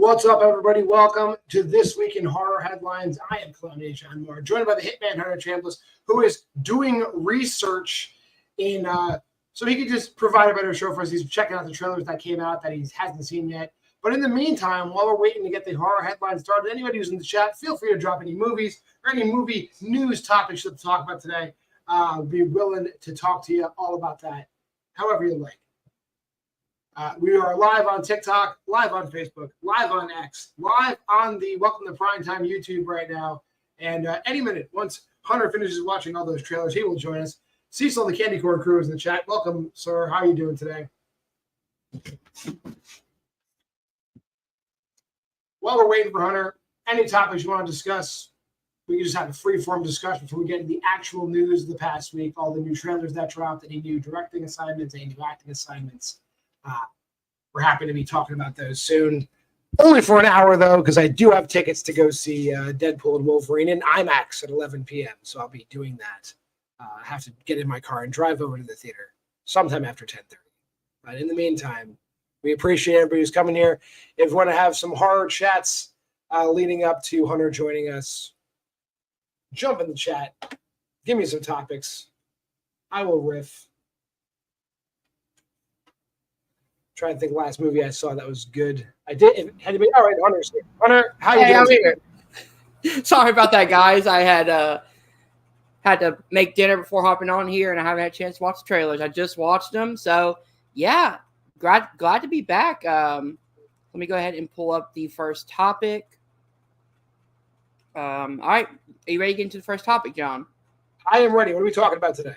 What's up, everybody? Welcome to This Week in Horror Headlines. I am Clownage John Moore, joined by the Hitman Hunter Chambliss, who is doing research in so he could just provide a better show for us. He's checking out the trailers that came out that he hasn't seen yet. But in the meantime, while we're waiting to get the horror headlines started, anybody who's in the chat, feel free to drop any movies or any movie news topics to talk about today. I'll be willing to talk to you all about that, however you like. We are live on TikTok, live on Facebook, live on X, live on the Welcome to Primetime YouTube right now. And any minute, once Hunter finishes watching all those trailers, he will join us. Cecil, the Candy Corn crew, is in the chat. Welcome, sir. How are you doing today? While we're waiting for Hunter, any topics you want to discuss, we can just have a free-form discussion before we get into the actual news of the past week, all the new trailers that dropped, any new directing assignments, any new acting assignments. We're happy to be talking about those soon. Only for an hour, though, because I do have tickets to go see Deadpool and Wolverine in IMAX at 11 p.m., so I'll be doing that. I have to get in my car and drive over to the theater sometime after 10:30. But in the meantime, we appreciate everybody who's coming here. If you want to have some horror chats leading up to Hunter joining us, jump in the chat. Give me some topics. I will riff. Trying to think of the last movie I saw that was good. I did. It had to be all right. Hunter's here. Hunter, how you doing? I'm here. Sorry about that, guys. I had to make dinner before hopping on here, and I haven't had a chance to watch the trailers. I just watched them, so yeah, glad to be back. Let me go ahead and pull up the first topic. All right, are you ready to get into the first topic, John? I am ready. What are we talking about today?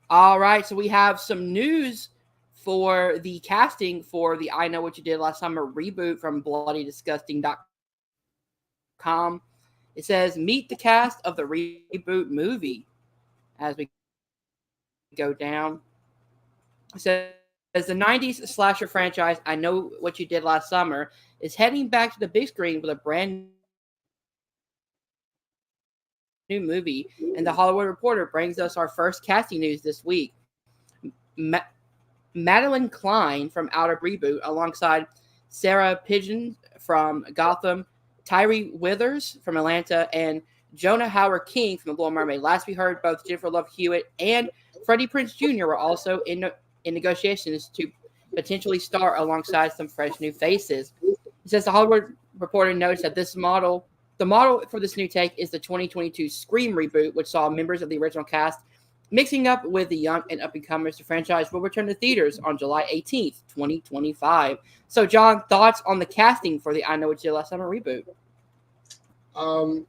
All right, so we have some news for the casting for the I Know What You Did Last Summer reboot from BloodyDisgusting.com. It says, meet the cast of the reboot movie. As we go down, it says, as the 90s slasher franchise I Know What You Did Last Summer is heading back to the big screen with a brand new movie, and the Hollywood Reporter brings us our first casting news this week. Madeline Klein from Outer Reboot, alongside Sarah Pigeon from Gotham, Tyree Withers from Atlanta, and Jonah Howard King from The Little Mermaid. Last we heard, both Jennifer Love Hewitt and Freddie Prinze Jr. were also in negotiations to potentially star alongside some fresh new faces. It says the Hollywood Reporter notes that the model for this new take is the 2022 Scream reboot, which saw members of the original cast mixing up with the young and up-and-comers. The franchise will return to theaters on July 18th, 2025. So, John, thoughts on the casting for the I Know What You Did Last Summer reboot? I'll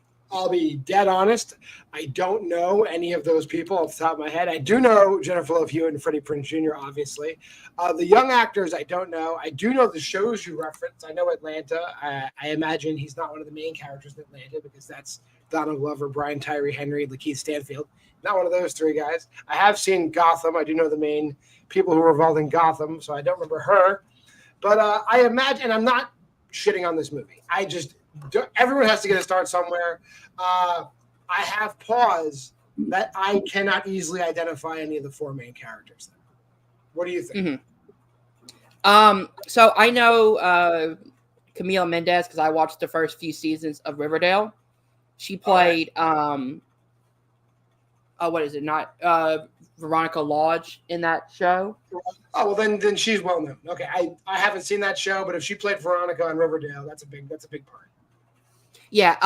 be dead honest. I don't know any of those people off the top of my head. I do know Jennifer Love Hewitt and Freddie Prinze Jr., obviously. The young actors, I don't know. I do know the shows you referenced. I know Atlanta. I imagine he's not one of the main characters in Atlanta because that's Donald Glover, Brian Tyree Henry, Lakeith Stanfield. Not one of those three guys. I have seen Gotham. I do know the main people who were involved in Gotham, so I don't remember her. But I imagine, and I'm not shitting on this movie. Everyone has to get a start somewhere. I have pause that I cannot easily identify any of the four main characters. What do you think? Mm-hmm. So I know Camila Mendes because I watched the first few seasons of Riverdale. She played Veronica Lodge in that show. Oh, well, then she's well known. Okay, I haven't seen that show, but if she played Veronica on Riverdale, that's a big part. Yeah,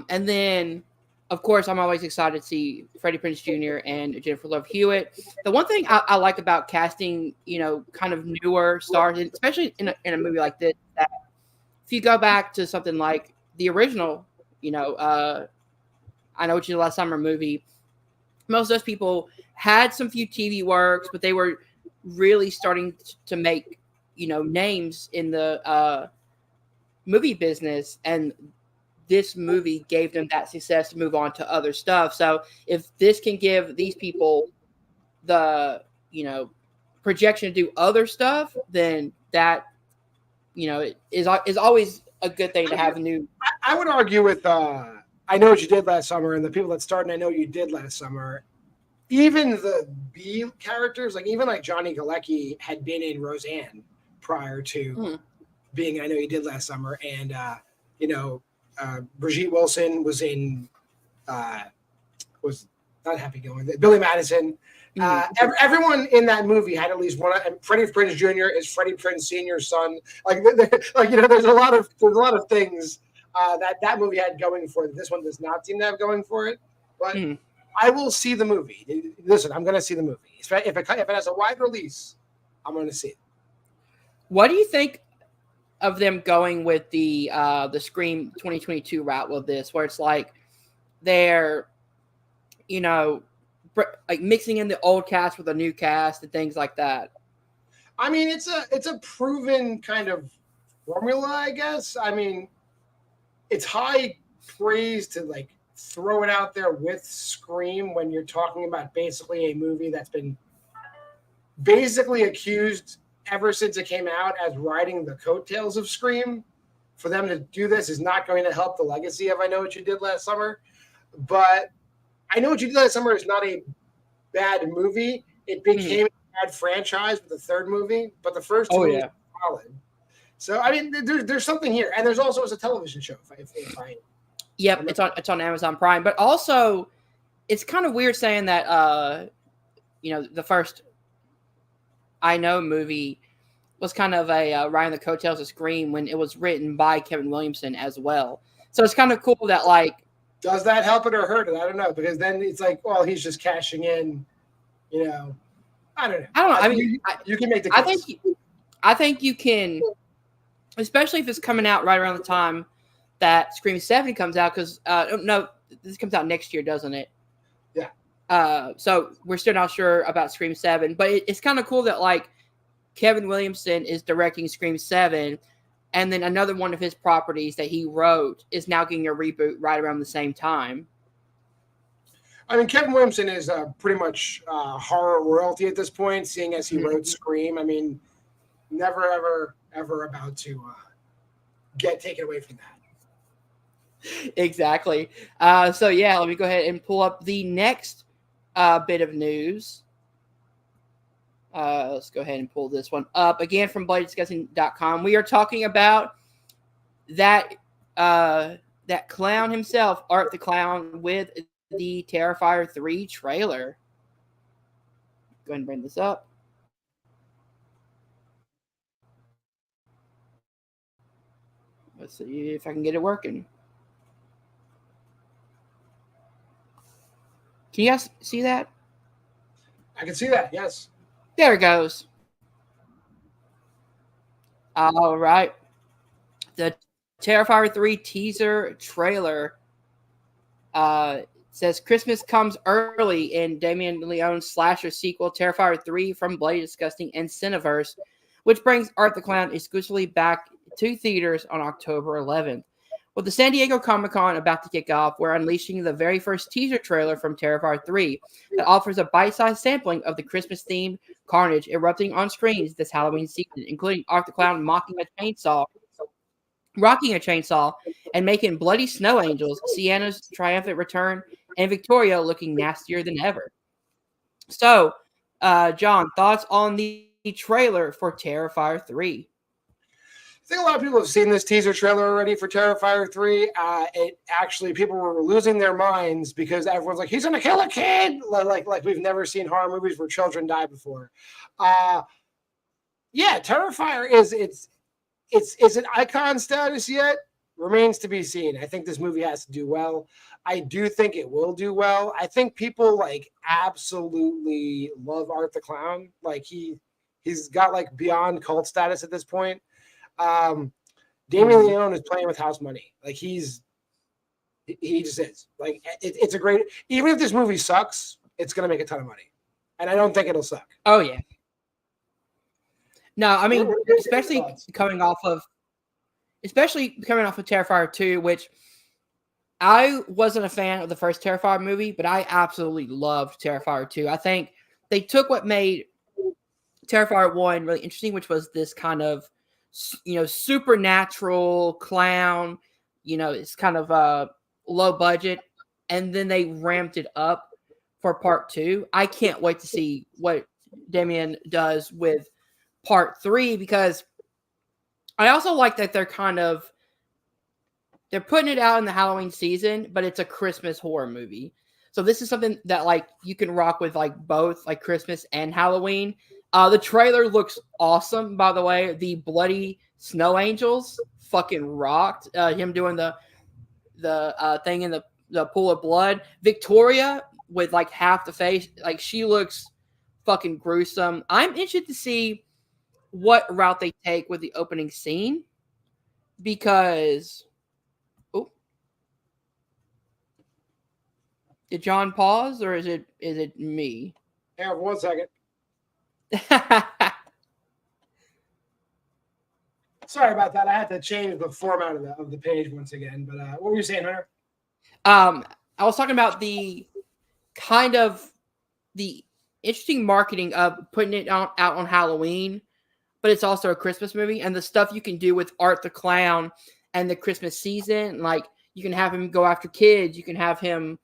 and then, of course, I'm always excited to see Freddie Prinze Jr. and Jennifer Love Hewitt. The one thing I like about casting, kind of newer stars, especially in a movie like this, that if you go back to something like the original, I Know What You Did Last Summer movie, most of those people had some few TV works, but they were really starting to make, names in the movie business, and this movie gave them that success to move on to other stuff. So if this can give these people the, projection to do other stuff, then that, is always a good thing to have new. I would argue with I Know What You Did Last Summer and the people that started I Know What You Did Last Summer, even the B characters, like Johnny Galecki had been in Roseanne prior to being I Know You Did Last Summer, and Brigitte Wilson was in was not Happy Gilmore. Billy Madison. Everyone in that movie had at least one. And Freddie Prinze Jr. is Freddie Prinze Sr.'s son. There's a lot of things that movie had going for it. This one does not seem to have going for it. But I will see the movie. Listen, I'm going to see the movie. If it has a wide release, I'm going to see it. What do you think of them going with the Scream 2022 route with this, where it's like they're, like mixing in the old cast with a new cast and things like that? I mean, it's a proven kind of formula, I guess. I mean, it's high praise to like throw it out there with Scream when you're talking about basically a movie that's been basically accused ever since it came out as riding the coattails of Scream. For them to do this is not going to help the legacy of I Know What You Did Last Summer. But I Know What You Did Last Summer is not a bad movie. It became a bad franchise with the third movie, but the first two movies were solid. So, I mean, there's something here. And there's also a television show. Yep, it's on Amazon Prime. But also, it's kind of weird saying that, the first I Know movie was kind of a riding the coattails of Scream when it was written by Kevin Williamson as well. So it's kind of cool that, like, does that help it or hurt it? I don't know, because then it's like, well, he's just cashing in, I don't know. I mean, you can make the case. I think you can, especially if it's coming out right around the time that Scream 7 comes out, because no, this comes out next year, doesn't it? Yeah. So we're still not sure about Scream 7, but it's kind of cool that like Kevin Williamson is directing Scream 7, and then another one of his properties that he wrote is now getting a reboot right around the same time. I mean, Kevin Williamson is pretty much horror royalty at this point, seeing as he wrote Scream. I mean, never, ever about to get taken away from that. Exactly. So, yeah, let me go ahead and pull up the next bit of news. Let's go ahead and pull this one up again from BloodDisgusting.com. We are talking about that clown himself, Art the Clown, with the Terrifier 3 trailer. Go ahead and bring this up. Let's see if I can get it working. Can you guys see that? I can see that, yes. There it goes. All right. The Terrifier 3 teaser trailer says Christmas comes early in Damien Leone's slasher sequel, Terrifier 3 from Bloody Disgusting and Cineverse, which brings Art the Clown exclusively back to theaters on October 11th. With the San Diego Comic-Con about to kick off, we're unleashing the very first teaser trailer from Terrifier 3 that offers a bite-sized sampling of the Christmas-themed carnage erupting on screens this Halloween season, including Art the Clown rocking a chainsaw, and making bloody snow angels, Sienna's triumphant return, and Victoria looking nastier than ever. So, John, thoughts on the trailer for Terrifier 3? I think a lot of people have seen this teaser trailer already for Terrifier 3. It actually, people were losing their minds because everyone's like, he's going to kill a kid. Like we've never seen horror movies where children die before. Yeah, Terrifier is it icon status yet? Remains to be seen. I think this movie has to do well. I do think it will do well. I think people like absolutely love Art the Clown. Like he's got like beyond cult status at this point. Damien Leone is playing with house money. Like he just is. Like it's a great. Even if this movie sucks, it's gonna make a ton of money, and I don't think it'll suck. Oh yeah. No, I mean, especially coming off of Terrifier 2, which I wasn't a fan of the first Terrifier movie, but I absolutely loved Terrifier 2. I think they took what made Terrifier 1 really interesting, which was this kind of, supernatural clown, it's kind of low budget, and then they ramped it up for part 2. I can't wait to see what Damien does with part 3, because I also like that they're putting it out in the Halloween season, but it's a Christmas horror movie. So this is something that like you can rock with like both like Christmas and Halloween. The trailer looks awesome, by the way. The bloody snow angels fucking rocked. Him doing the thing in the pool of blood. Victoria with like half the face, like she looks fucking gruesome. I'm interested to see what route they take with the opening scene because did John pause or is it me? Yeah, 1 second. Sorry about that. I had to change the format of the page once again. But what were you saying, Hunter? I was talking about the kind of the interesting marketing of putting it out on Halloween, but it's also a Christmas movie, and the stuff you can do with Art the Clown and the Christmas season. Like you can have him go after kids. You can have him,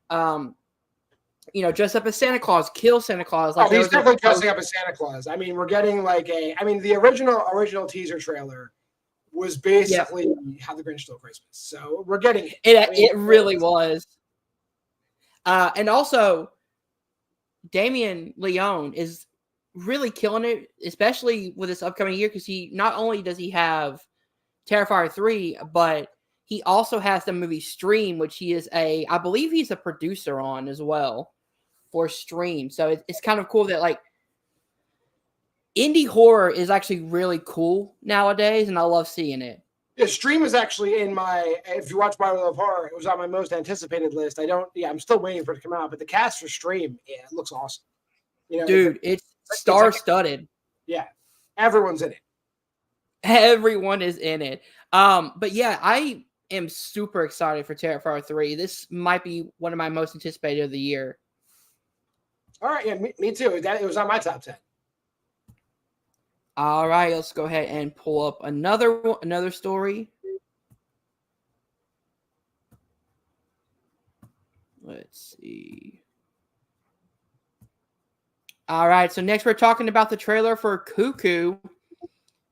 dress up as Santa Claus, kill Santa Claus. Like he's definitely dressing up as Santa Claus. I mean, we're getting like the original teaser trailer was basically How the Grinch Stole Christmas. So we're getting it. It really was. And also, Damien Leone is really killing it, especially with this upcoming year, because he not only does he have Terrifier 3, but he also has the movie Stream, which I believe he's a producer on as well for Stream. So it's kind of cool that like indie horror is actually really cool nowadays, and I love seeing it. Yeah, Stream is actually if you watch Bible of Horror, it was on my most anticipated list. I'm still waiting for it to come out, but the cast for Stream, it looks awesome. Dude, it's star-studded. Yeah, everyone's in it. Everyone is in it. But yeah, I am super excited for Terrifier 3. This might be one of my most anticipated of the year. All right, yeah, me too. It was on my top 10. All right, let's go ahead and pull up another story. Let's see. All right, so next we're talking about the trailer for Cuckoo,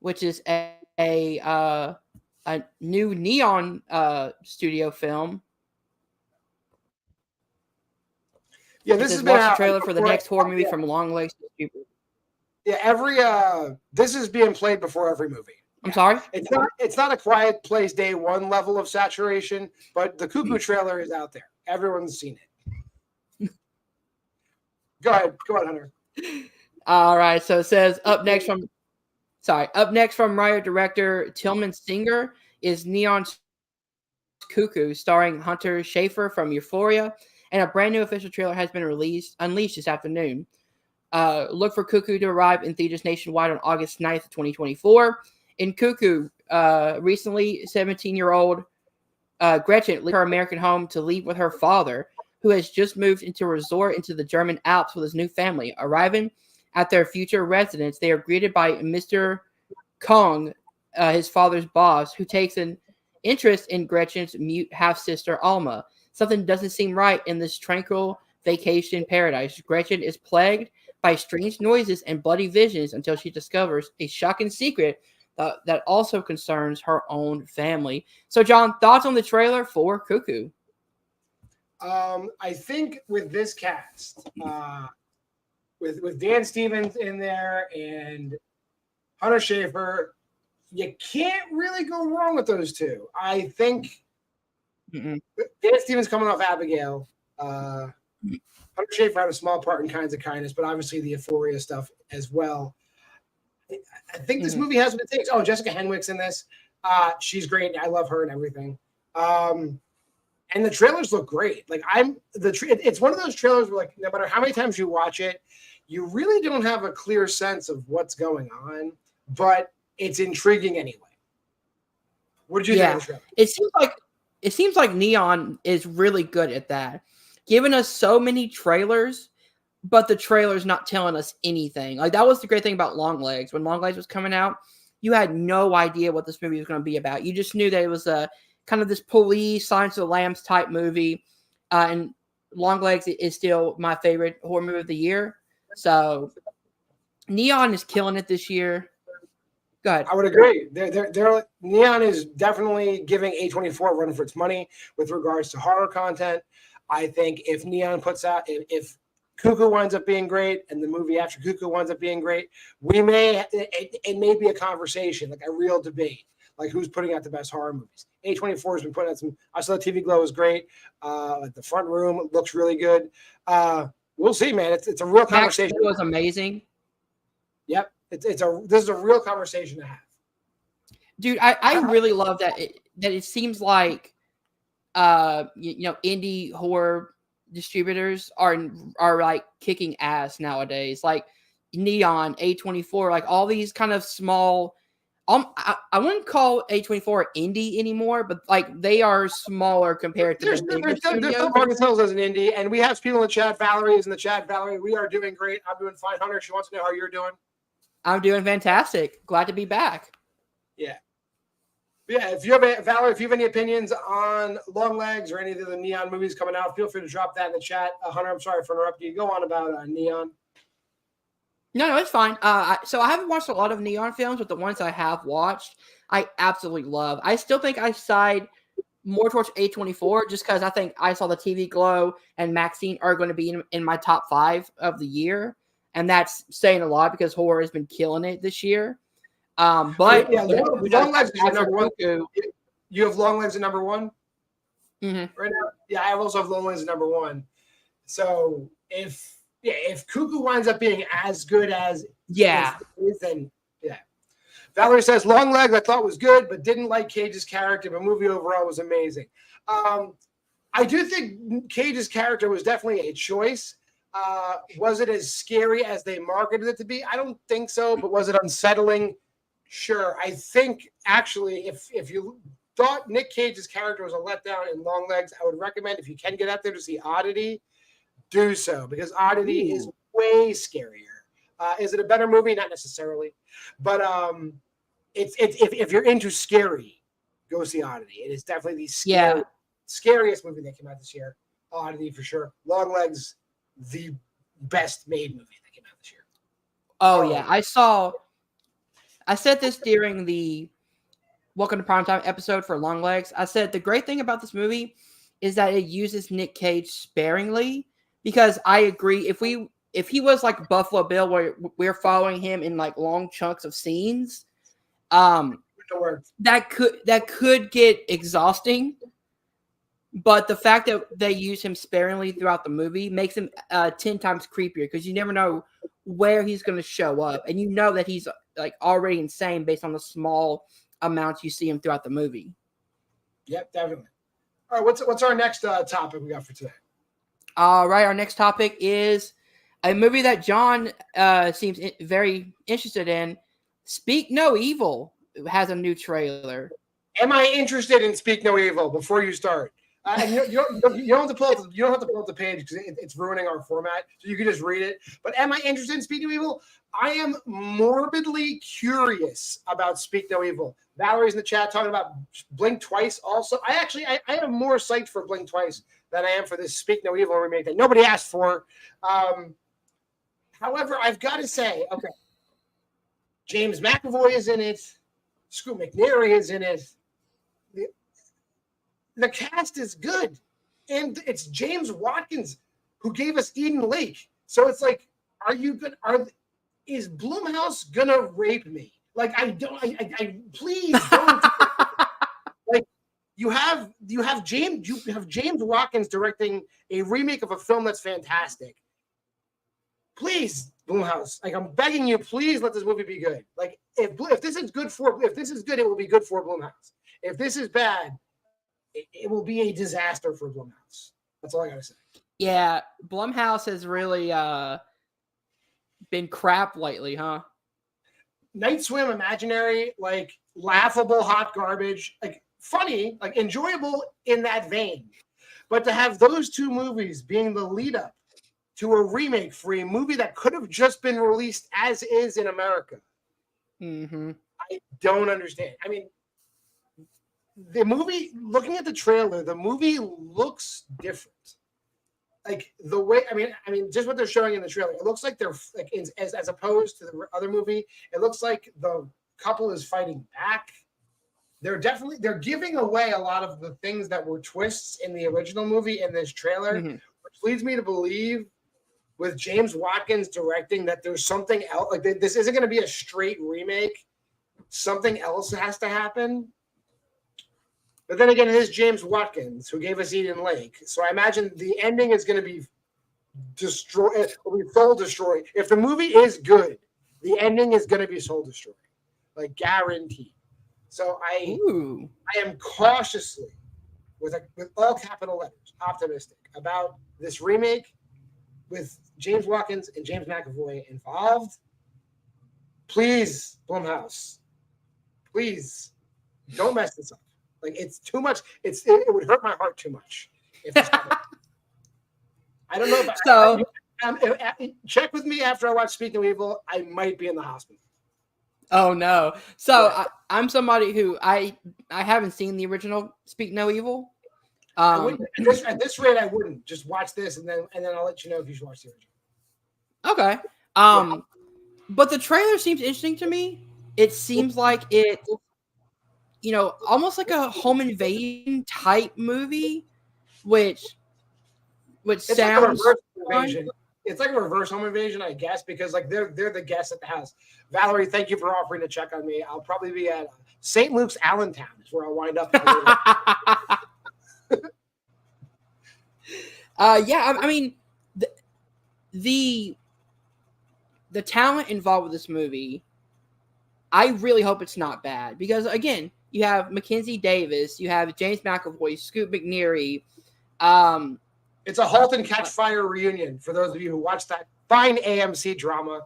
which is a new Neon studio film. Yeah, this has been the trailer for the next horror movie from Longlegs to Stupid. Yeah, this is being played before every movie. I'm sorry? It's not a Quiet Place Day 1 level of saturation, but the Cuckoo trailer is out there. Everyone's seen it. Go ahead, Hunter. All right, so it says up next from writer director Tillman Singer is Neon's Cuckoo, starring Hunter Schafer from Euphoria, and a brand new official trailer has been unleashed this afternoon. Look for Cuckoo to arrive in theaters nationwide on August 9th, 2024. In Cuckoo, recently 17-year-old Gretchen left her American home to live with her father, who has just moved into a resort into the German Alps with his new family. Arriving at their future residence, they are greeted by Mr. Kong, his father's boss, who takes an interest in Gretchen's mute half-sister Alma. Something doesn't seem right in this tranquil vacation paradise. Gretchen is plagued by strange noises and bloody visions until she discovers a shocking secret that also concerns her own family. So, John, thoughts on the trailer for Cuckoo? I think with this cast, with Dan Stevens in there and Hunter Schafer, you can't really go wrong with those two. I think Dan Stevens coming off Abigail. Hunter Schafer had a small part in Kinds of Kindness, but obviously the Euphoria stuff as well. I think this movie has what it takes. Oh, Jessica Henwick's in this. She's great. I love her and everything. And the trailers look great. Like it's one of those trailers where, like, no matter how many times you watch it, you really don't have a clear sense of what's going on, but it's intriguing anyway. What did you think of the trailer? It seems like Neon is really good at that, giving us so many trailers, but the trailer's not telling us anything. Like, that was the great thing about Longlegs. When Longlegs was coming out, you had no idea what this movie was going to be about. You just knew that it was a kind of this police, Silence of the Lambs type movie. And Longlegs is still my favorite horror movie of the year. So Neon is killing it this year. Go ahead. I would agree. They're Neon is definitely giving A24 a run for its money with regards to horror content. I think if Neon puts out, if Cuckoo winds up being great and the movie after Cuckoo winds up being great, it may be a conversation, like a real debate, like who's putting out the best horror movies. A24 has been putting out some. I saw TV Glow was great. Like the front room looks really good. We'll see, man. It's a real conversation. It was amazing. Yep. This is a real conversation to have. Dude, I really love that it seems like indie horror distributors are like kicking ass nowadays. Like Neon, A24, like all these kind of small I wouldn't call A24 indie anymore, but like they are smaller compared to the bigger studios. They're still marketing themselves as an indie, and we have people in the chat. Valerie is in the chat. Valerie, we are doing great. I'm doing fine. Hunter, she wants to know how you're doing. I'm doing fantastic. Glad to be back. Yeah. If you have Valerie, if you have any opinions on Long Legs or any of the Neon movies coming out, feel free to drop that in the chat. Hunter, I'm sorry for interrupting you. Go on about Neon. No, it's fine. So I haven't watched a lot of Neon films, but the ones I have watched, I absolutely love. I still think I side more towards A24 just because I think I Saw the TV Glow and Maxine are going to be in my top 5 of the year. And that's saying a lot because horror has been killing it this year. But Long Legs is number one. You have Long Legs at number 1 right now. Yeah, I also have Long Legs at number 1. So if Cuckoo winds up being as good as then yeah. Valerie says Long Legs I thought was good, but didn't like Cage's character. But movie overall was amazing. I do think Cage's character was definitely a choice. Was it as scary as they marketed it to be? I don't think so, but was it unsettling? Sure. I think actually if you thought Nick Cage's character was a letdown in Long Legs, I would recommend if you can get out there to see Oddity, do so because Oddity is way scarier. Is it a better movie? Not necessarily, but it's if you're into scary, go see Oddity. It is definitely the scariest movie that came out this year. Oddity for sure. Long Legs, the best made movie that came out this year. Oh yeah, I said this during the Welcome to Primetime episode for Long Legs. I said the great thing about this movie is that it uses Nick Cage sparingly because I agree if he was like Buffalo Bill where we're following him in like long chunks of scenes, that could get exhausting. But the fact that they use him sparingly throughout the movie makes him 10 times creepier because you never know where he's going to show up. And you know that he's like already insane based on the small amounts you see him throughout the movie. Yep, definitely. All right, what's our next topic we got for today? All right, our next topic is a movie that John seems very interested in. Speak No Evil has a new trailer. Am I interested in Speak No Evil before you start? And you don't have to pull up the page because it's ruining our format. So you can just read it. But am I interested in Speak No Evil? I am morbidly curious about Speak No Evil. Valerie's in the chat talking about Blink Twice. Also, I am more psyched for Blink Twice than I am for this Speak No Evil remake that nobody asked for. However, I've got to say, okay, James McAvoy is in it. Scoot McNairy is in it. The cast is good, and it's James Watkins who gave us Eden Lake. So it's like, is Blumhouse gonna rape me? Like I please don't. Like you have James Watkins directing a remake of a film that's fantastic. Please, Blumhouse, like I'm begging you, please let this movie be good. Like if this is good, it will be good for Blumhouse. If this is bad, it will be a disaster for Blumhouse. That's all I gotta say. Yeah, Blumhouse has really been crap lately, huh? Night Swim, Imaginary, like laughable hot garbage, like funny, like enjoyable in that vein. But to have those two movies being the lead up to a remake for a movie that could have just been released as is in America, I don't understand. I mean, the movie, looking at the trailer, the movie looks different. Like the way, I mean, just what they're showing in the trailer, it looks like they're like as opposed to the other movie. It looks like the couple is fighting back. They're giving away a lot of the things that were twists in the original movie in this trailer, which leads me to believe with James Watkins directing that there's something else. Like this isn't going to be a straight remake. Something else has to happen. But then again, it is James Watkins who gave us Eden Lake. So I imagine the ending is going to be destroyed. Will be soul destroyed. If the movie is good, the ending is going to be soul destroyed. Like guaranteed. So I am cautiously, with all capital letters, optimistic about this remake with James Watkins and James McAvoy involved. Please, Blumhouse, please don't mess this up. Like it's too much. It would hurt my heart too much. I don't know if check with me after I watch Speak No Evil. I might be in the hospital. Oh no! So I'm somebody who I haven't seen the original Speak No Evil. At this rate, I wouldn't. Just watch this, and then I'll let you know if you should watch the original. Okay. But the trailer seems interesting to me. It seems like it, almost like a home invasion type movie, which sounds like invasion. It's like a reverse home invasion, I guess, because like they're the guests at the house. Valerie, thank you for offering to check on me. I'll probably be at St. Luke's, Allentown, is where I'll wind up. I mean, the talent involved with this movie, I really hope it's not bad because again, you have Mackenzie Davis, you have James McAvoy, Scoot McNairy. It's a Halt and Catch Fire reunion for those of you who watched that fine AMC drama.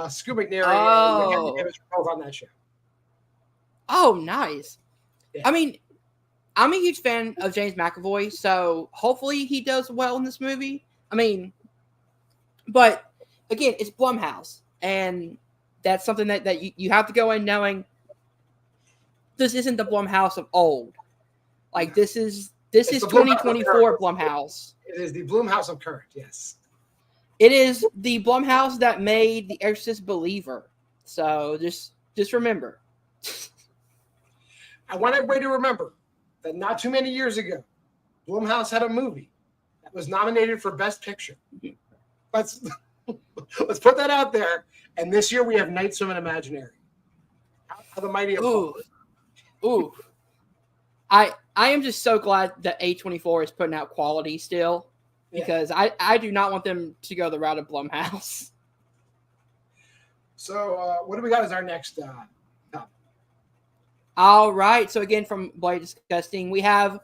Scoot McNairy and Mackenzie Davis were both on that show. Oh, nice. Yeah. I mean, I'm a huge fan of James McAvoy, so hopefully he does well in this movie. I mean, but again, it's Blumhouse, and that's something that you have to go in knowing this isn't the Blumhouse of old. Like this is 2024 Blumhouse. It is the Blumhouse of current, yes. It is the Blumhouse that made The Exorcist Believer. So just remember. I want everybody to remember that not too many years ago, Blumhouse had a movie that was nominated for Best Picture. Let's put that out there. And this year we have Night Swim and Imaginary. How the mighty have fallen. Ooh. I am just so glad that A24 is putting out quality still because I do not want them to go the route of Blumhouse. So what do we got as our next topic? All right. So again, from Bloody Disgusting, we have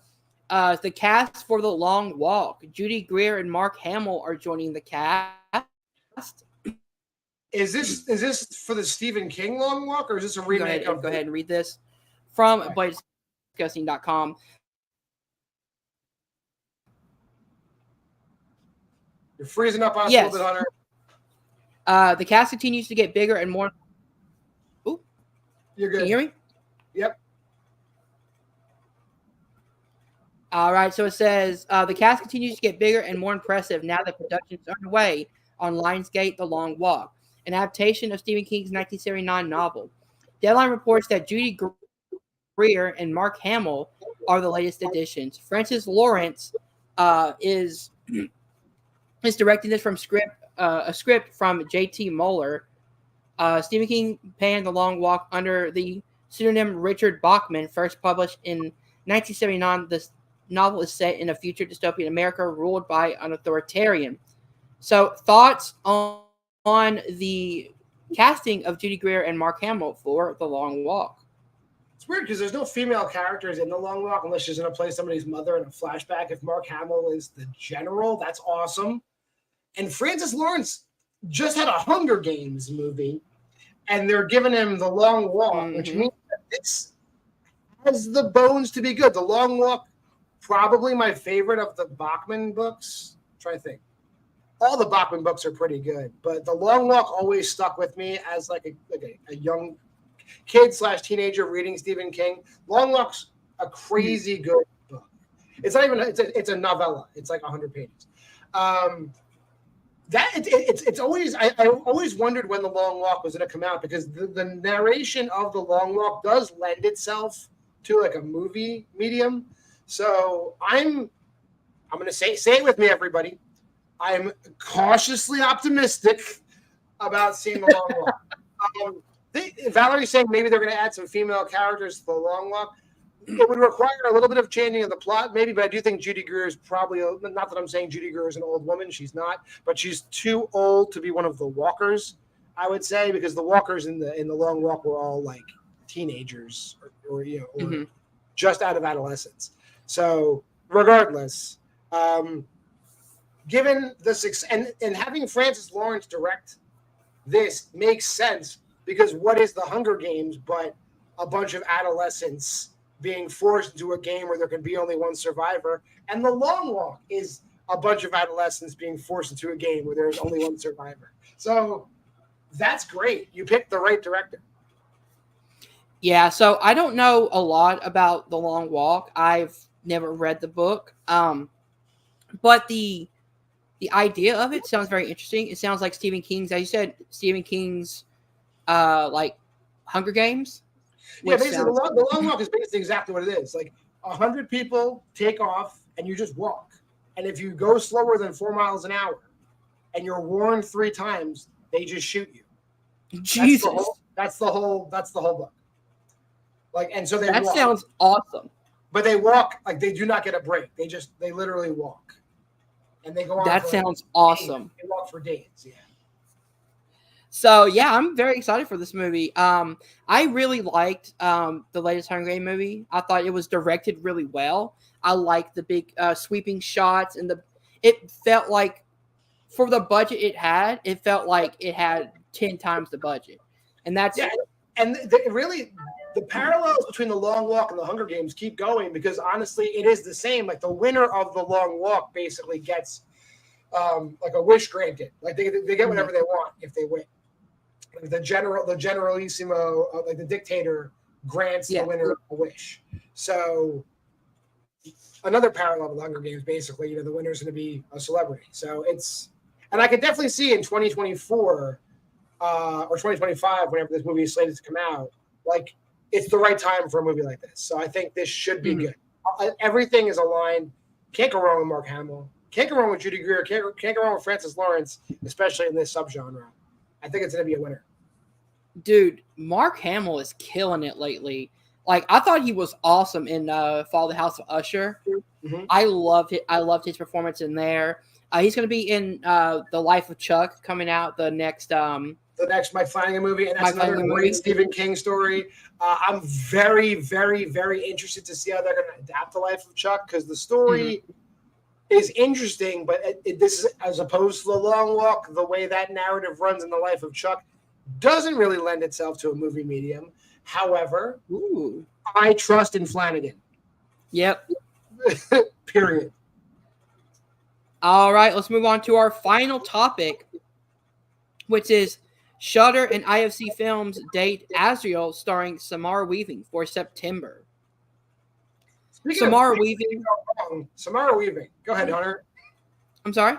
the cast for The Long Walk. Judy Greer and Mark Hamill are joining the cast. Is this for the Stephen King Long Walk or is this a remake? Go ahead and read this from BloodDisgusting.com. You're freezing up on us a little bit, Hunter. The cast continues to get bigger and more. Ooh, you're good. Can you hear me? Yep. All right. So it says the cast continues to get bigger and more impressive now that production is underway on Lionsgate: The Long Walk, an adaptation of Stephen King's 1979 novel. Deadline reports that Judy Greer and Mark Hamill are the latest additions. Francis Lawrence is directing this from a script from J.T. Moeller. Stephen King penned The Long Walk under the pseudonym Richard Bachman, first published in 1979. This novel is set in a future dystopian America ruled by an authoritarian. So, thoughts on the casting of Judy Greer and Mark Hamill for The Long Walk? It's weird because there's no female characters in The Long Walk unless she's going to play somebody's mother in a flashback. If Mark Hamill is the general, that's awesome. And Francis Lawrence just had a Hunger Games movie, and they're giving him The Long Walk, which means that this has the bones to be good. The Long Walk, probably my favorite of the Bachman books. Try to think. All the Bachman books are pretty good, but The Long Walk always stuck with me as like a young kid / teenager reading Stephen King. Long Walk's a crazy good book. It's not even it's a novella. It's like 100 pages. It's always I always wondered when The Long Walk was going to come out, because the narration of The Long Walk does lend itself to like a movie medium. So I'm going to say it with me, everybody. I'm cautiously optimistic about seeing The Long Walk. Valerie's saying maybe they're going to add some female characters to The Long Walk. It would require a little bit of changing of the plot, maybe, but I do think Judy Greer is probably, not that I'm saying Judy Greer is an old woman, she's not, but she's too old to be one of the walkers, I would say, because the walkers in the Long Walk were all like teenagers or just out of adolescence. So regardless, given the success and having Francis Lawrence direct this makes sense, because what is the Hunger Games but a bunch of adolescents being forced into a game where there can be only one survivor? And The Long Walk is a bunch of adolescents being forced into a game where there's only one survivor. So that's great. You picked the right director. Yeah, so I don't know a lot about The Long Walk. I've never read the book. But the idea of it sounds very interesting. It sounds like Stephen King's, as you said, Stephen King's like Hunger Games. Yeah, basically, the long Walk is basically exactly what it is. Like 100 people take off and you just walk. And if you go slower than 4 miles an hour and you're warned 3 times, they just shoot you. Jesus. That's the whole book. Like, and so that walk. Sounds awesome. But they walk, like they do not get a break. They literally walk. And they go on. That sounds awesome. They walk for days, yeah. So yeah, I'm very excited for this movie. I really liked the latest Hunger Games movie. I thought it was directed really well. I liked the big sweeping shots, and it felt like for the budget it felt like it had 10 times the budget. And that's and really the parallels between The Long Walk and the Hunger Games keep going, because honestly it is the same. Like the winner of The Long Walk basically gets like a wish granted. Like they get whatever they want if they win. Like the generalissimo, like the dictator grants the winner a wish. So another parallel with Hunger Games, basically, the winner's going to be a celebrity. So and I could definitely see in 2024 or 2025, whenever this movie is slated to come out, like it's the right time for a movie like this. So I think this should be good. Everything is aligned. Can't go wrong with Mark Hamill. Can't go wrong with Judy Greer. Can't go wrong with Francis Lawrence, especially in this subgenre. I think it's going to be a winner. Dude, Mark Hamill is killing it lately. Like, I thought he was awesome in Fall of the House of Usher. Mm-hmm. I loved it. I loved his performance in there. He's going to be in The Life of Chuck coming out the next Mike Flanagan movie, and that's another great Stephen King story. I'm very, very, very interested to see how they're going to adapt The Life of Chuck, because the story is interesting, but this is, as opposed to The Long Walk, the way that narrative runs in The Life of Chuck doesn't really lend itself to a movie medium. However, I trust in Flanagan. Yep. Period. All right, let's move on to our final topic, which is Shudder and IFC Films date Azrael starring Samara Weaving for September. Samara Weaving. Go ahead, Hunter. I'm sorry?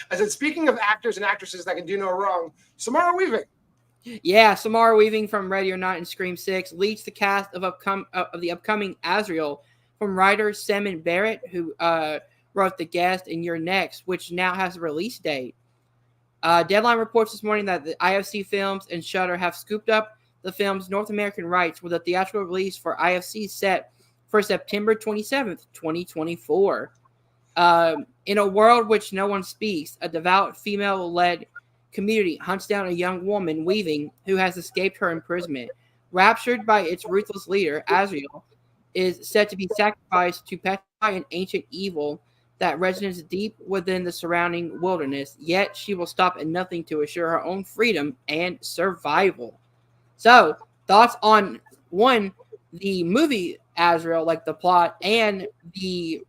I said, speaking of actors and actresses that can do no wrong, Samara Weaving. Yeah, Samara Weaving from Ready or Not and Scream 6 leads the cast of the upcoming Azrael from writer Simon Barrett, who wrote The Guest and You're Next, which now has a release date. Deadline reports this morning that the IFC Films and Shudder have scooped up the film's North American rights, with a theatrical release for IFC set for September 27th, 2024. In a world which no one speaks, a devout female-led community hunts down a young woman, Weaving, who has escaped her imprisonment. Raptured by its ruthless leader, Azrael is said to be sacrificed to petrify an ancient evil that resonates deep within the surrounding wilderness, yet she will stop at nothing to assure her own freedom and survival. So, thoughts on, one, the movie Azrael, like the plot, and the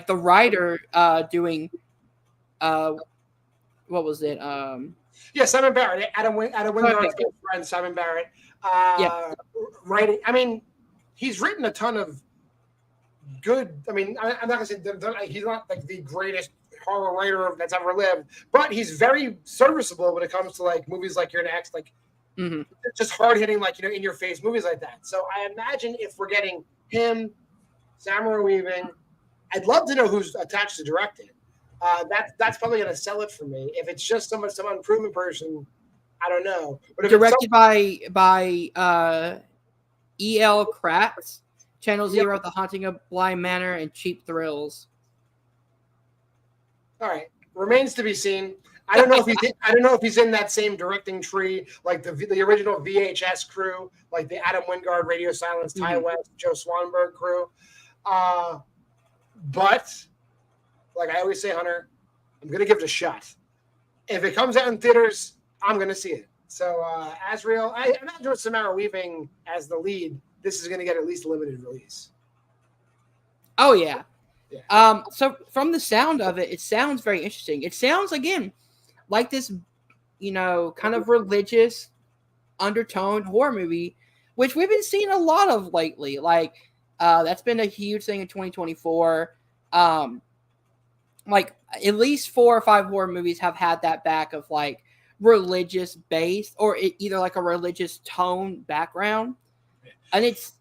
writer doing what was it? Simon Barrett, Adam Wingard's good friend, Simon Barrett. Writing. I mean, he's written a ton of good. I mean, I'm not gonna say he's not like the greatest horror writer that's ever lived, but he's very serviceable when it comes to like movies like You're Next, like just hard hitting, like, you know, in your face movies like that. So I imagine if we're getting him, Samara Weaving, I'd love to know who's attached to direct it. That's probably going to sell it for me. If it's just some unproven person, I don't know. But if directed by E.L. Kratz, Channel Zero, The Haunting of Bly Manor, and Cheap Thrills. All right, remains to be seen. I don't know if he's in that same directing tree like the original VHS crew, like the Adam Wingard, Radio Silence, Ty West, Joe Swanberg crew. But like I always say, Hunter, I'm gonna give it a shot. If it comes out in theaters, I'm gonna see it. So Azrael, I imagine with Samara Weaving as the lead, this is gonna get at least a limited release. Oh yeah. Yeah. So from the sound of it, it sounds very interesting. It sounds again like this, you know, kind of religious undertone horror movie, which we've been seeing a lot of lately. Like that's been a huge thing in 2024. Like at least 4 or 5 horror movies have had that back of like religious based or either like a religious tone background. And it's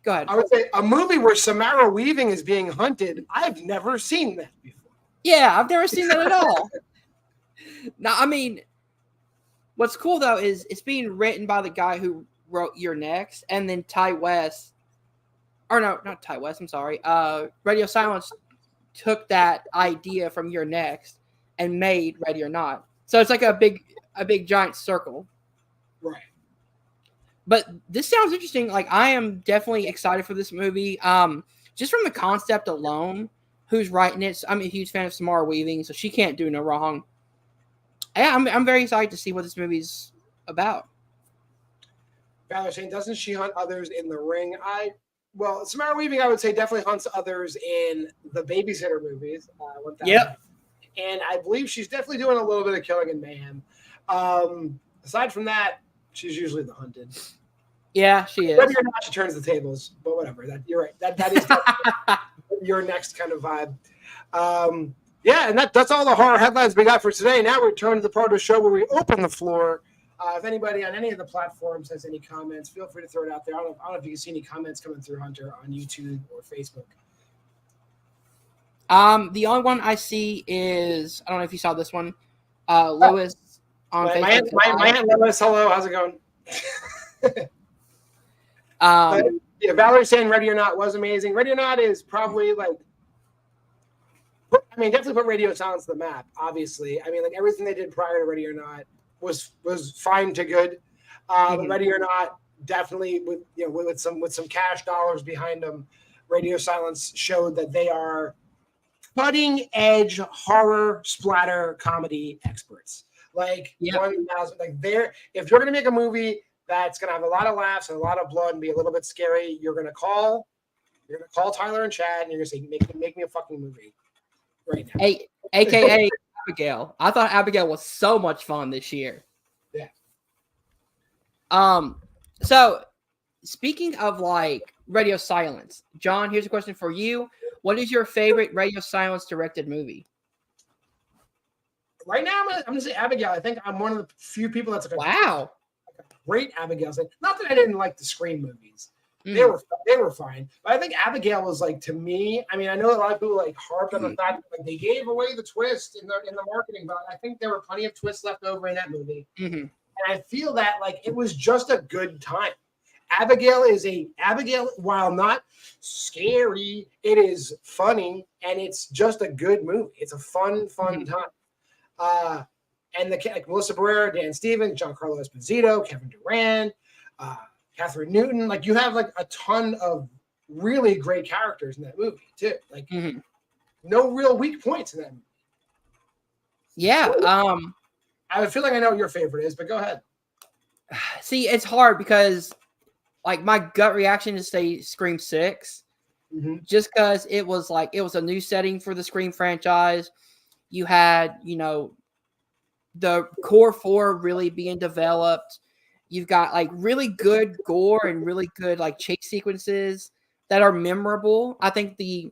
go ahead. I would say a movie where Samara Weaving is being hunted. I've never seen that before. Yeah, I've never seen that at all. Now, I mean, what's cool though is it's being written by the guy who wrote You're Next, and then Ty West, or no, not Ty West. I'm sorry. Radio Silence took that idea from You're Next and made Ready or Not. So it's like a big giant circle. Right. But this sounds interesting. Like I am definitely excited for this movie. Just from the concept alone, who's writing it. I'm a huge fan of Samara Weaving, so she can't do no wrong. Yeah, I'm very excited to see what this movie's about. Valor saying, doesn't she hunt others in The Ring? Samara Weaving, I would say, definitely hunts others in the Babysitter movies. Yep. And I believe she's definitely doing a little bit of killing and mayhem. Aside from that, she's usually the hunted. Yeah, she is. Whether or not she turns the tables, but whatever. You're right. That is Your Next kind of vibe. Yeah, and that's all the horror headlines we got for today. Now we turn to the part of the show where we open the floor. If anybody on any of the platforms has any comments, feel free to throw it out there. I don't know if you can see any comments coming through, Hunter, on YouTube or Facebook. The only one I see is, I don't know if you saw this one, Lois on Facebook. My Aunt Lois, hello, how's it going? Yeah, Valerie saying Ready or Not was amazing. Ready or Not is probably like, definitely put Radio Silence to the map, obviously. I mean, like everything they did prior to Ready or Not was fine to good. Ready or Not, definitely with some cash dollars behind them, Radio Silence showed that they are cutting edge horror splatter comedy experts. Like 1,000, like if you're gonna make a movie that's gonna have a lot of laughs and a lot of blood and be a little bit scary, you're gonna call Tyler and Chad and you're gonna say, make me a fucking movie right now. Hey, AKA Abigail. I thought Abigail was so much fun this year. Yeah. So speaking of like Radio Silence, John, here's a question for you. What is your favorite Radio Silence directed movie? Right now, I'm gonna say Abigail. I think I'm one of the few people that's like wow, a great Abigail. Not that I didn't like the Scream movies; they were fine. But I think Abigail was like, to me. I mean, I know a lot of people like harped on the fact that like, they gave away the twist in the marketing, but I think there were plenty of twists left over in that movie. And I feel that like it was just a good time. Abigail, while not scary, it is funny and it's just a good movie. It's a fun time. And like Melissa Barrera, Dan Stevens, Giancarlo Esposito, Kevin Durant, Catherine Newton. Like you have like a ton of really great characters in that movie too. Like no real weak points in that movie. Yeah. I feel like I know what your favorite is, but go ahead. See, it's hard because like my gut reaction is say Scream 6, just because it was a new setting for the Scream franchise. You had, the core 4 really being developed. You've got like really good gore and really good like chase sequences that are memorable. I think the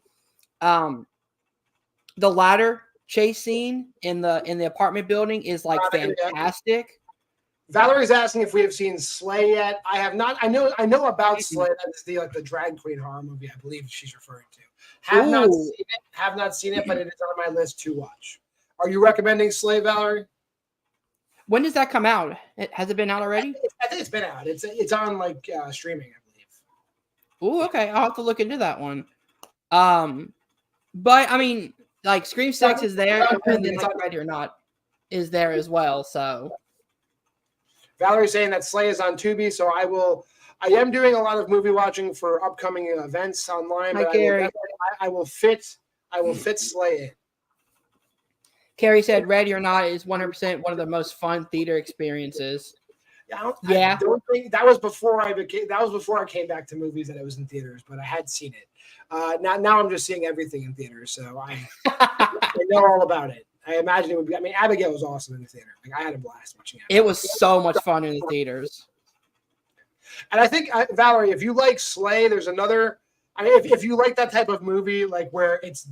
latter chase scene in the apartment building is like fantastic. Valerie's asking if we have seen Slay yet. I have not. I know about Slay. That's the drag queen horror movie, I believe she's referring to. Have not seen it. Have not seen it, but it is on my list to watch. Are you recommending Slay, Valerie? When does that come out? Has it been out already? I think it's been out. It's on like streaming, I believe. Oh, okay. I'll have to look into that one. But I mean, like Scream 6 is there, and then like Ready or Not is there as well. So Valerie's saying that Slay is on Tubi, so I am doing a lot of movie watching for upcoming events online. Hi, but Gary. I will fit Slay in. Carrie said Ready or Not is 100% one of the most fun theater experiences. I don't think that was before I came back to movies that I was in theaters, but I had seen it. Now I'm just seeing everything in theaters, so I know all about it. I imagine it would be. I mean, Abigail was awesome in the theater. Like I had a blast watching it. It was so much fun in the theaters. And I think Valerie, if you like Slay, there's another. I mean, if you like that type of movie, like where it's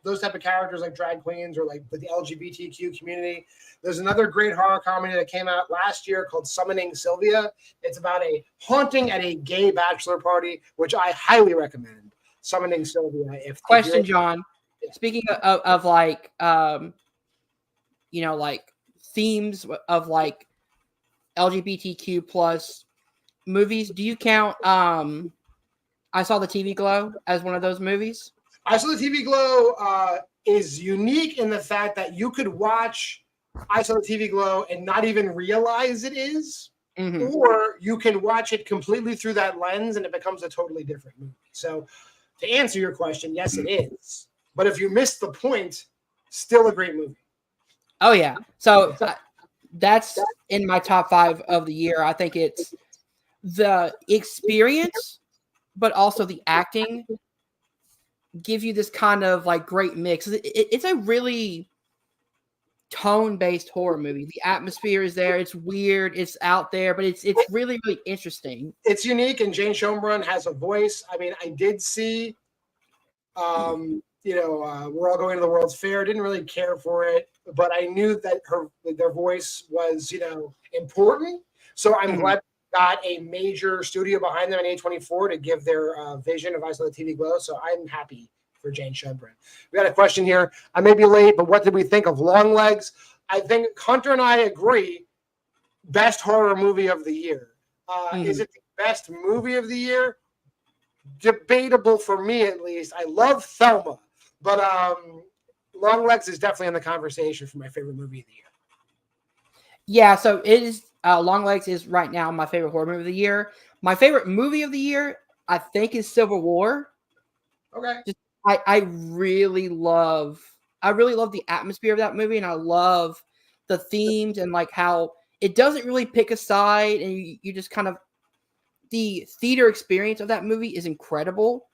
those type of characters like drag queens or like with the LGBTQ community, there's another great horror comedy that came out last year called Summoning Sylvia. It's about a haunting at a gay bachelor party, which I highly recommend. Summoning Sylvia. Question, John. Yeah. Speaking of like, like themes of like LGBTQ plus movies, do you count I Saw the TV Glow as one of those movies? I Saw the TV Glow is unique in the fact that you could watch I Saw the TV Glow and not even realize it is, or you can watch it completely through that lens and it becomes a totally different movie. So to answer your question, yes, it is. But if you miss the point, still a great movie. Oh, yeah. So that's in my top 5 of the year. I think it's the experience, but also the acting give you this kind of like great mix. It's a really tone-based horror movie. The atmosphere is there. It's weird. It's out there, but it's really, really interesting. It's unique, and Jane Schoenbrunn has a voice. I mean, I did see, We're All Going to the World's Fair. Didn't really care for it, but I knew that their voice was, important. So I'm glad got a major studio behind them in A24 to give their vision of I Saw the TV Glow. So I'm happy for Jane Schoenbrunn. We got a question here. I may be late, but what did we think of Longlegs? I think Hunter and I agree. Best horror movie of the year. Is it the best movie of the year? Debatable for me, at least. I love Thelma, but Longlegs is definitely in the conversation for my favorite movie of the year. Yeah, so it is. Longlegs is right now my favorite horror movie of the year. My favorite movie of the year, I think, is Civil War. Okay. I really love the atmosphere of that movie, and I love the themes and like how it doesn't really pick a side, and you just kind of the theater experience of that movie is incredible.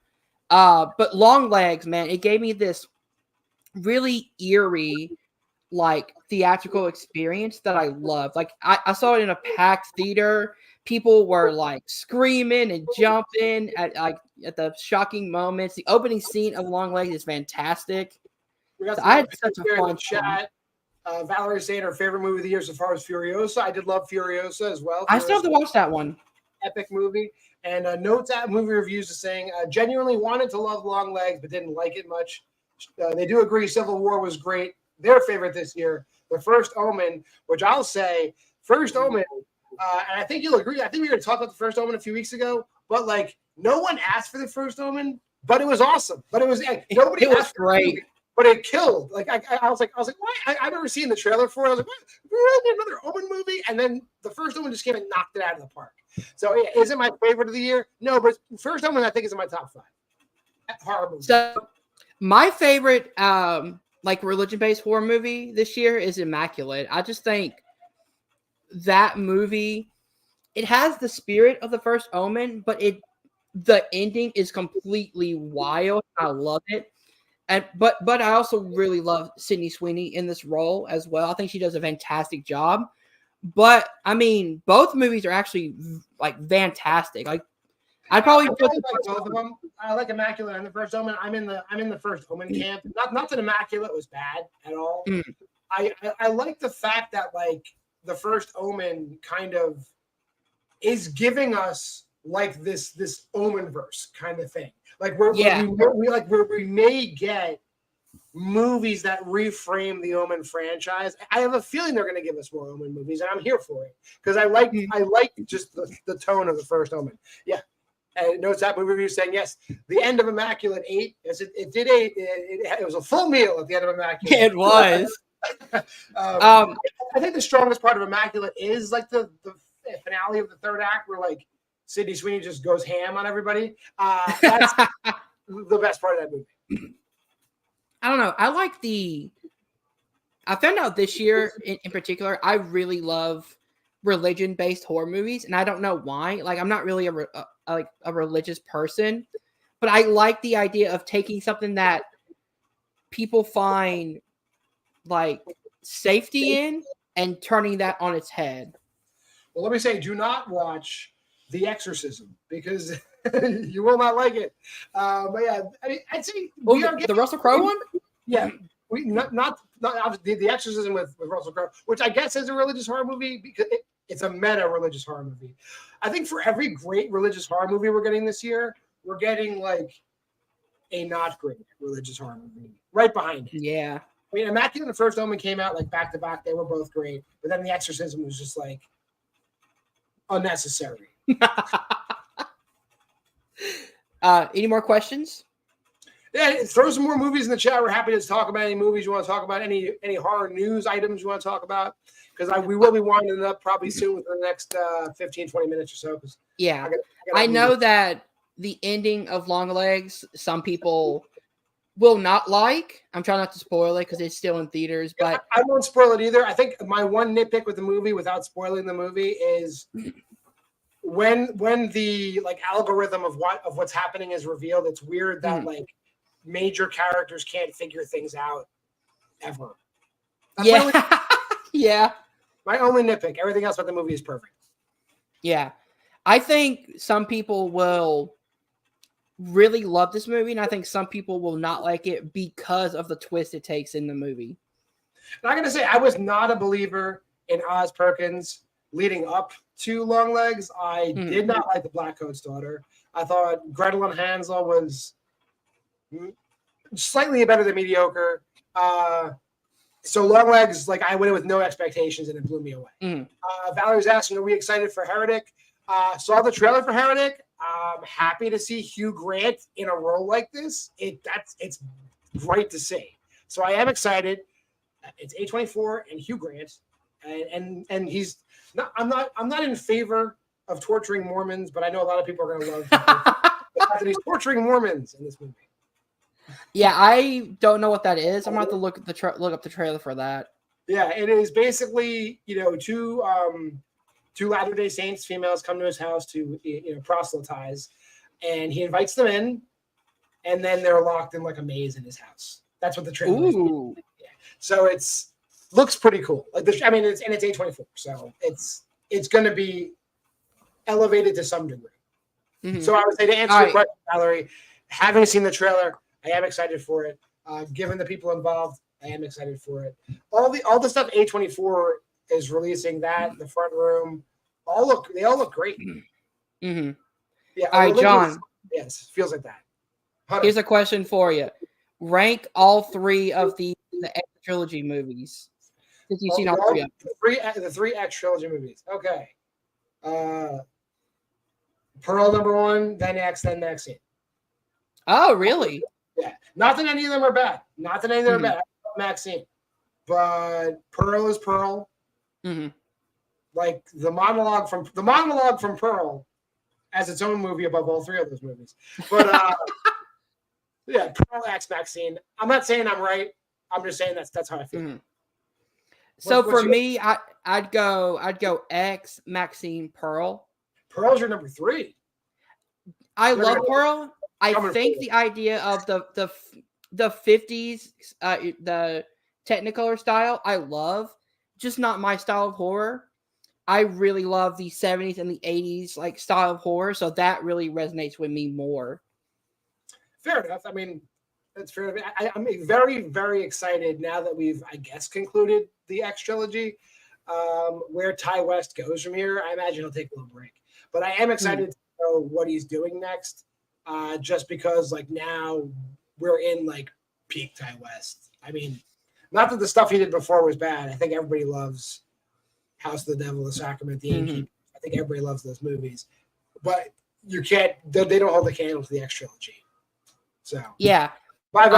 But Longlegs, man, it gave me this really eerie, like theatrical experience that I love. Like I saw it in a packed theater. People were like screaming and jumping at the shocking moments. The opening scene of Longlegs is fantastic. I had such a fun chat. Valerie saying her favorite movie of the year so far is Furiosa. I did love Furiosa as well. I still have to watch that one. Epic movie. And Notes at Movie Reviews is saying genuinely wanted to love Longlegs but didn't like it much. They do agree Civil War was great. Their favorite this year, The First Omen, which I'll say, First Omen, and I think you'll agree. I think we were going to talk about The First Omen a few weeks ago, but like no one asked for The First Omen, but it was awesome. But it was nobody it was asked great. But it killed. Like I was like, why? I've never seen the trailer for it. I was like, what? We really another Omen movie? And then The First Omen just came and knocked it out of the park. So is it my favorite of the year? No, but First Omen I think is in my top 5 horror movie. So my favorite like religion-based horror movie this year is Immaculate. I just think that movie, it has the spirit of The First Omen, but the ending is completely wild. I love it. But I also really love Sydney Sweeney in this role as well. I think she does a fantastic job. But I mean, both movies are actually like fantastic. Like I'd probably I put really the like first both of one. them. I like Immaculate and the First Omen. I'm in the First Omen camp. Not that Immaculate was bad at all. Mm. I like the fact that like the First Omen kind of is giving us like this Omen verse kind of thing. Like where we may get movies that reframe the Omen franchise. I have a feeling they're going to give us more Omen movies, and I'm here for it because I like just the tone of the First Omen. Yeah. And notice that movie review saying yes. The end of Immaculate ate. Yes, it did ate. It was a full meal at the end of Immaculate. It was. I think the strongest part of Immaculate is like the finale of the third act, where like Sydney Sweeney just goes ham on everybody. That's the best part of that movie. I don't know. I found out this year in particular, I really love religion-based horror movies, and I don't know why. Like, I'm not really a religious person, but I like the idea of taking something that people find like safety in and turning that on its head. Well, let me say, do not watch The Exorcism because you will not like it. But yeah, I mean, I'd say the Russell Crowe one. Yeah, we not the Exorcism with Russell Crowe, which I guess is a religious horror movie because it's a meta religious horror movie. I think for every great religious horror movie we're getting this year, we're getting like a not great religious horror movie right behind it. Yeah, I mean, Immaculate and the First Omen came out like back to back. They were both great, but then The Exorcism was just like unnecessary. Any more questions? Yeah, throw some more movies in the chat. We're happy to talk about any movies you want to talk about, any horror news items you want to talk about, because we will be winding it up probably soon within the next 15, 20 minutes or so. Yeah, I know that the ending of Longlegs, some people will not like. I'm trying not to spoil it because it's still in theaters, but I won't spoil it either. I think my one nitpick with the movie, without spoiling the movie, is when the like algorithm of what's happening is revealed. It's weird that like major characters can't figure things out ever. That's yeah. My only nitpick. Everything else about the movie is perfect. Yeah. I think some people will really love this movie, and I think some people will not like it because of the twist it takes in the movie. And I'm going to say, I was not a believer in Oz Perkins leading up to Longlegs. I did not like the Black Coat's daughter. I thought Gretel and Hansel was slightly better than mediocre. So Longlegs, like I went in with no expectations and it blew me away. Valerie's asking, are we excited for Heretic? Saw the trailer for Heretic. I'm happy to see Hugh Grant in a role like this. It's great to see. So I am excited. It's A24 and Hugh Grant, and he's not. I'm not in favor of torturing Mormons, but I know a lot of people are going to love the fact that he's torturing Mormons in this movie. Yeah, I don't know what that is. I'm going to have to look up the trailer for that. Yeah, it is basically, two Latter-day Saints females come to his house to proselytize, and he invites them in, and then they're locked in like a maze in his house. That's what the trailer is. Yeah. So looks pretty cool. Like it's A24, so it's going to be elevated to some degree. So I would say, to answer your question, Valerie, having seen the trailer, I am excited for it. Given the people involved, I am excited for it. All the stuff A24 is releasing, that the Front Room, they all look great. Yeah. All right, John. Yes, feels like that. Here's a question for you: rank all three of the X trilogy movies. Since you've seen all three of them. The three X trilogy movies. Okay. Pearl #1, then X, then Maxine. Oh, really? Yeah. Not that any of them are bad. Not that any of them are bad. I love Maxine. But Pearl is Pearl. Like the monologue from Pearl as its own movie above all three of those movies. But yeah, Pearl X Maxine. I'm not saying I'm right. I'm just saying that's how I feel. So for me, I'd go X, Maxine, Pearl. Pearl's your number 3. I love Pearl. I think the idea of the 50s, the Technicolor style, I love. Just not my style of horror. I really love the 70s and the 80s like style of horror, so that really resonates with me more. Fair enough. I mean, that's fair enough. I'm very, very excited now that we've, I guess, concluded the X trilogy. Where Ty West goes from here, I imagine he'll take a little break. But I am excited to know what he's doing next, just because like now we're in like peak Ty West. I mean, not that the stuff he did before was bad. I think everybody loves House of the Devil, The Sacrament, The Innkeeper. I think everybody loves those movies. But you can't, they don't hold the candle to the X trilogy. So yeah, $5.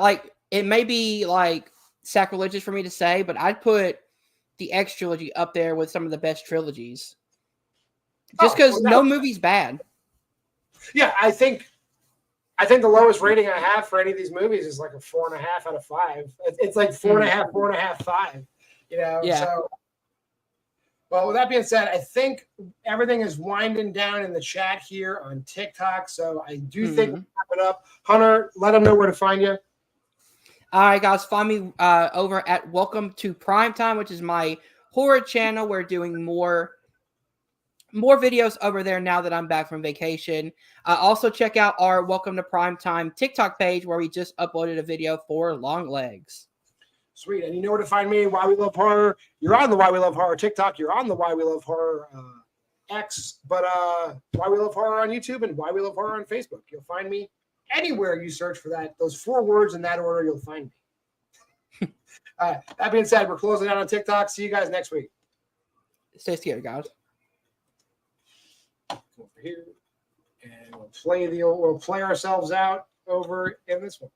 Like it may be like sacrilegious for me to say, but I'd put the X trilogy up there with some of the best trilogies. Just because no movie's bad. Yeah, I think the lowest rating I have for any of these movies is like a 4.5 out of 5. It's like 4.5, 4.5, 5. You know. Yeah. So, well, with that being said, I think everything is winding down in the chat here on TikTok. So I do think we'll wrap it up. Hunter, let them know where to find you. All right, guys, find me over at Welcome to Primetime, which is my horror channel. We're doing more videos over there now that I'm back from vacation. Also, check out our Welcome to Primetime TikTok page where we just uploaded a video for Long Legs. Sweet. And you know where to find me, Why We Love Horror. You're on the Why We Love Horror TikTok. You're on the Why We Love Horror X. But Why We Love Horror on YouTube and Why We Love Horror on Facebook. You'll find me anywhere you search for that. Those 4 words in that order, you'll find me. That being said, we're closing out on TikTok. See you guys next week. Stay scared, guys. Over here, and we'll play ourselves out over in this one.